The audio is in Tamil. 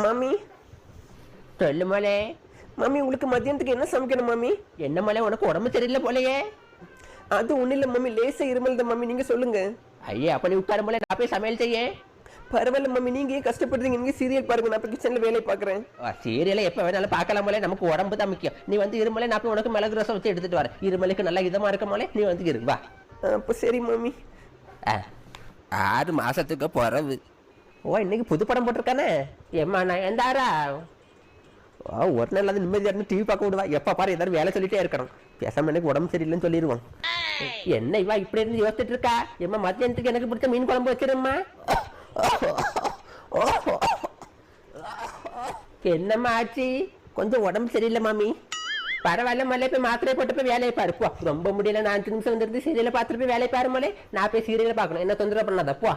மாமி சொல்லு மலே. மாமி உங்களுக்கு மதியானத்துக்கு என்ன சமைக்கணும் மாமி? என்ன மலே, உனக்கு உடம்பு சரியில்லை போலையே? அது ஒன்றும் இல்லை மாமி, லேசா இருமல் தான் மாமி. நீங்கள் சொல்லுங்க. ஐயே, அப்ப நீ உட்கார போல, நான் போய் சமையல் செய்ய. பரவாயில்ல மாமி, நீங்கள் ஏன் கஷ்டப்படுறீங்க? நீங்கள் சீரியல் பாருங்க, நான் இப்போ கிச்சனில் வேலையை பார்க்குறேன். சீரியலை எப்போ வேணாலும் பார்க்கலாம் போல, நமக்கு உடம்பு தான் முக்கியம். நீ வந்து இருமலை, நான் போய் உனக்கு மிளகு ரசம் வச்சு எடுத்துட்டு வரேன். இருமலுக்கு நல்லா இதமாக இருக்க போல, நீ வந்து இரு வா. அப்போ சரி மாமி. 6 மாசத்துக்கு பிறவு. ஓ, இன்னைக்கு புது படம் போட்டிருக்கானே. ஏம்மா நான் எந்தாரா ஒரு நாள் அது நிம்மதியாக இருந்து டிவி பார்க்க விடுவா. எப்போ பாரு ஏதாவது வேலை சொல்லிட்டே இருக்கணும். பேசாம எனக்கு உடம்பு சரியில்லைன்னு சொல்லிடுவான். என்ன இவா இப்படி இருந்து யோசிச்சுட்டு இருக்கா? ஏம்மா மத்தியானத்துக்கு எனக்கு பிடிச்ச மீன் குழம்பு வச்சிரும்மா. என்னம்மா ஆச்சு? கொஞ்சம் உடம்பு சரியில்லை மாமி. பரவாயில்ல மலை, போய் மாத்திரை போட்டு போய் வேலையை பாரு போ. ரொம்ப முடியல, நான் 5 நிமிஷம் வந்துருந்து சீரியலை பார்த்துட்டு போய் வேலையை பாரு மலை. நான் போய் சீரியலை பார்க்கணும், என்ன தொந்தரவு பண்ணாத போ.